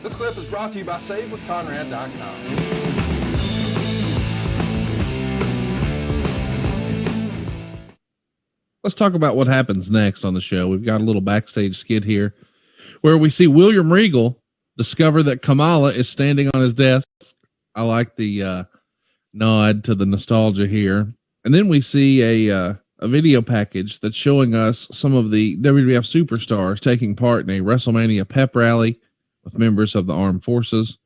This clip is brought to you by SaveWithConrad.com. Let's talk about what happens next on the show. We've got a little backstage skit here where we see William Regal discover that Kamala is standing on his desk. I like the nod to the nostalgia here. And then we see a video package that's showing us some of the WWF superstars taking part in a WrestleMania pep rally with members of the armed forces.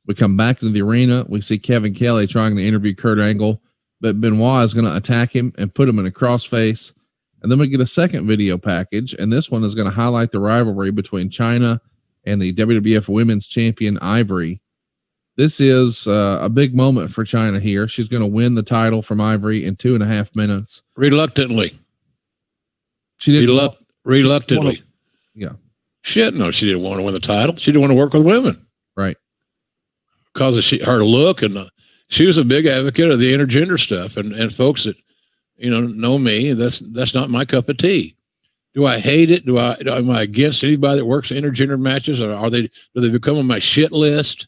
We come back into the arena. We see Kevin Kelly trying to interview Kurt Angle, but Benoit is going to attack him and put him in a crossface. And then we get a second video package, and this one is going to highlight the rivalry between Chyna and the WWF Women's Champion Ivory. This is a big moment for Chyna here. She's going to win the title from Ivory in 2.5 minutes. Reluctantly. She didn't. Reluctantly. Yeah. Shit, no, she didn't want to win the title. She didn't want to work with women. Right. Because of her look, and she was a big advocate of the intergender stuff. And folks that know me, that's not my cup of tea. Do I hate it? Am I against anybody that works in intergender matches, or do they become on my shit list?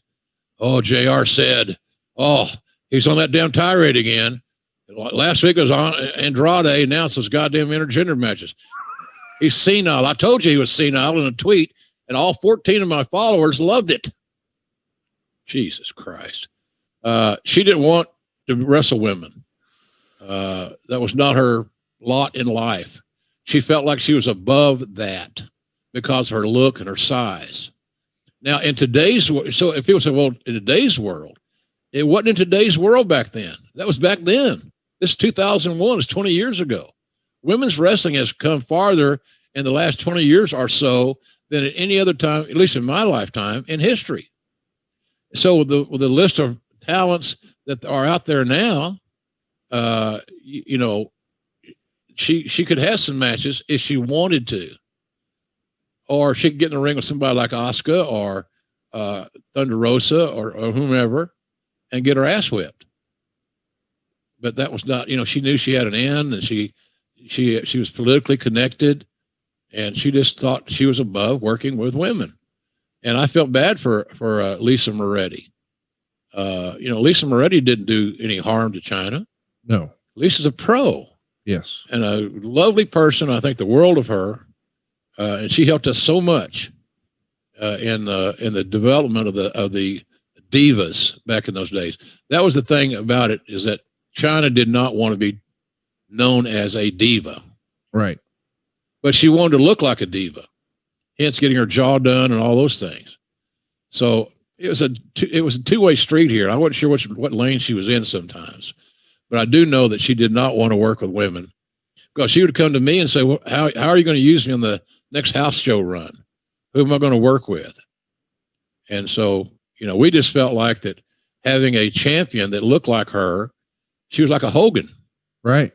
Oh, JR said, he's on that damn tirade again. Last week was on Andrade, now it's those goddamn intergender matches. He's senile. I told you he was senile in a tweet, and all 14 of my followers loved it. Jesus Christ. She didn't want to wrestle women. That was not her lot in life. She felt like she was above that because of her look and her size. Now, in today's world, so if people say, well, in today's world, it wasn't in today's world back then. That was back then. This is 2001. It's 20 years ago. Women's wrestling has come farther in the last 20 years or so than at any other time, at least in my lifetime, in history. So with the list of talents that are out there now, she could have some matches if she wanted to. Or she could get in the ring with somebody like Asuka or Thunder Rosa or whomever and get her ass whipped. But that was not, she knew she had an end, and she was politically connected, and she just thought she was above working with women. And I felt bad for Lisa Moretti. Lisa Moretti didn't do any harm to Chyna. No. Lisa's a pro. Yes. And a lovely person. I think the world of her. And she helped us so much in the development of the divas back in those days. That was the thing about it, is that Chyna did not want to be known as a diva. Right. But she wanted to look like a diva, hence getting her jaw done and all those things. So it was a two-way street here. I wasn't sure what lane she was in sometimes, but I do know that she did not want to work with women, because she would come to me and say, well, how are you going to use me on the next house show run? Who am I going to work with? And so, we just felt like that having a champion that looked like her, she was like a Hogan. Right.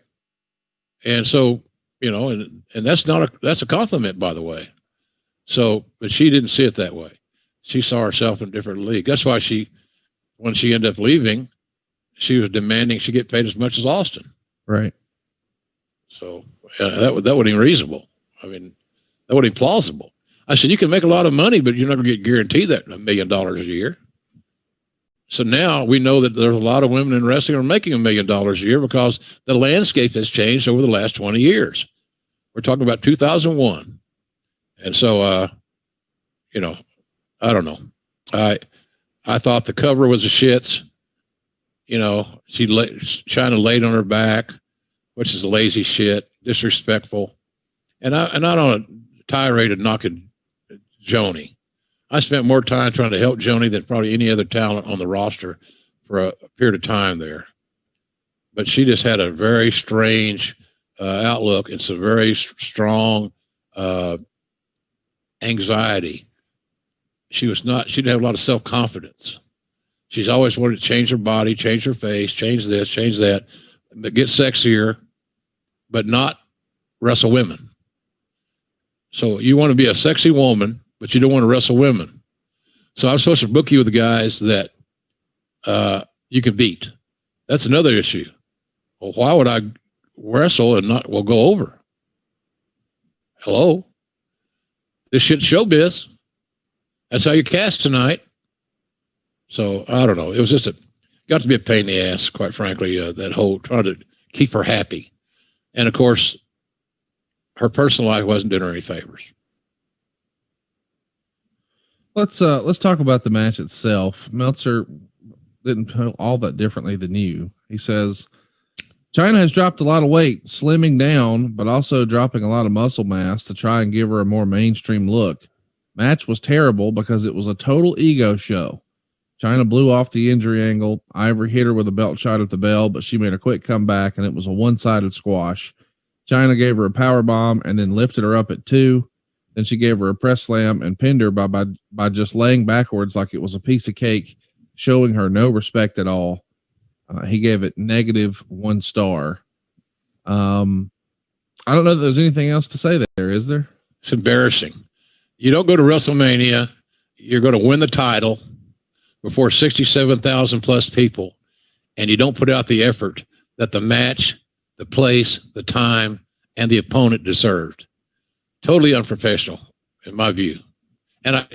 And so, and that's that's a compliment, by the way. So, but she didn't see it that way. She saw herself in a different league. That's why when she ended up leaving, she was demanding she get paid as much as Austin. Right. So that wasn't even reasonable. I mean, that wasn't even plausible. I said, you can make a lot of money, but you're not going to get guaranteed that $1 million a year. So now we know that there's a lot of women in wrestling are making $1 million a year because the landscape has changed over the last 20 years. We're talking about 2001. And so, I don't know. I thought the cover was a shits. Chyna laid on her back, which is lazy shit, disrespectful. And I don't tirade of knocking Joni. I spent more time trying to help Joni than probably any other talent on the roster for a period of time there. But she just had a very strange outlook. It's a very strong anxiety. She didn't have a lot of self-confidence. She's always wanted to change her body, change her face, change this, change that, but get sexier, but not wrestle women. So you want to be a sexy woman, but you don't want to wrestle women. So I'm supposed to book you with the guys that you can beat. That's another issue. Well, why would I wrestle and not go over? Hello? This shit's showbiz. That's how you cast tonight. So I don't know. It was just got to be a pain in the ass, quite frankly, that whole trying to keep her happy. And of course, her personal life wasn't doing her any favors. Let's talk about the match itself. Meltzer didn't put all that differently than you. He says, Chyna has dropped a lot of weight, slimming down, but also dropping a lot of muscle mass to try and give her a more mainstream look. Match was terrible because it was a total ego show. Chyna blew off the injury angle. Ivory hit her with a belt shot at the bell, but she made a quick comeback, and it was a one-sided squash. Chyna gave her a power bomb and then lifted her up at 2. Then she gave her a press slam and pinned her by just laying backwards like it was a piece of cake, showing her no respect at all. He gave it -1 star. I don't know that there's anything else to say there, is there? It's embarrassing. You don't go to WrestleMania. You're going to win the title before 67,000 plus people, and you don't put out the effort that the match, the place, the time, and the opponent deserved. Totally unprofessional, in my view. And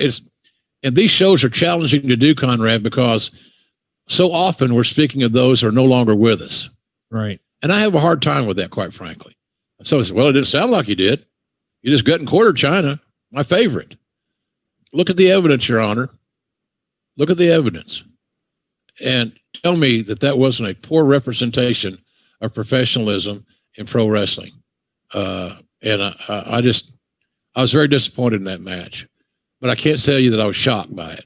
these shows are challenging to do, Conrad, because so often we're speaking of those who are no longer with us. Right. And I have a hard time with that, quite frankly. So I said, well, it didn't sound like you did. You just gut and quartered Chyna, my favorite. Look at the evidence, Your Honor. Look at the evidence. And tell me that wasn't a poor representation of professionalism in pro wrestling. And I was very disappointed in that match. But I can't tell you that I was shocked by it.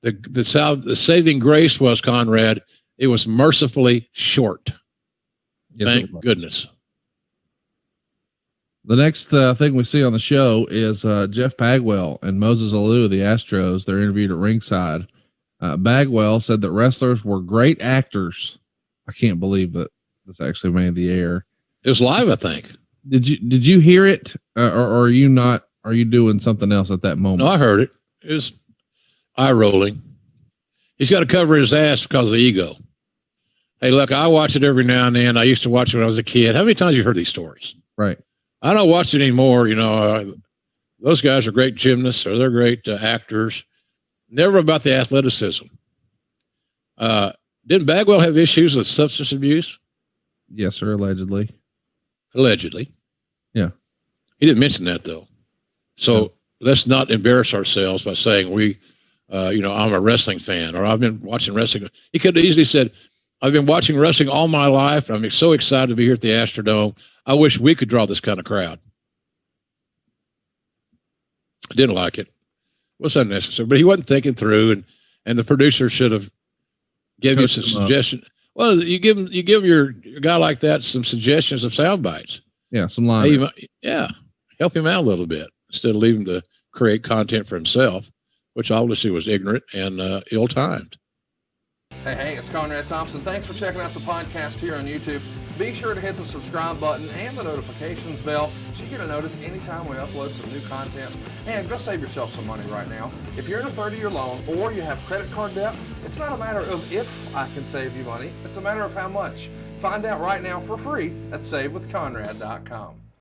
The saving grace was, Conrad, it was mercifully short. Yes, thank goodness. The next thing we see on the show is Jeff Bagwell and Moses Alou of the Astros. They're interviewed at ringside. Bagwell said that wrestlers were great actors. I can't believe that this actually made the air. It was live, I think. Did you hear it, or are you not? Are you doing something else at that moment? No, I heard it. It was eye rolling. He's got to cover his ass because of the ego. Hey, look, I watch it every now and then. I used to watch it when I was a kid. How many times have you heard these stories? Right. I don't watch it anymore. You know, those guys are great gymnasts or they're great actors. Never about the athleticism. Didn't Bagwell have issues with substance abuse? Yes, sir. Allegedly. Allegedly. Yeah. He didn't mention that, though. So let's not embarrass ourselves by saying I'm a wrestling fan or I've been watching wrestling. He could have easily said, I've been watching wrestling all my life. I'm so excited to be here at the Astrodome. I wish we could draw this kind of crowd. I didn't like it. It was unnecessary, but he wasn't thinking through, and the producer should have given you some suggestions. Well, you give your guy like that some suggestions of sound bites. Yeah, some lines. Help him out a little bit instead of leaving him to create content for himself, which obviously was ignorant and ill-timed. Hey, it's Conrad Thompson. Thanks for checking out the podcast here on YouTube. Be sure to hit the subscribe button and the notifications bell so you get a notice anytime we upload some new content. And go save yourself some money right now. If you're in a 30-year loan or you have credit card debt, it's not a matter of if I can save you money. It's a matter of how much. Find out right now for free at SaveWithConrad.com.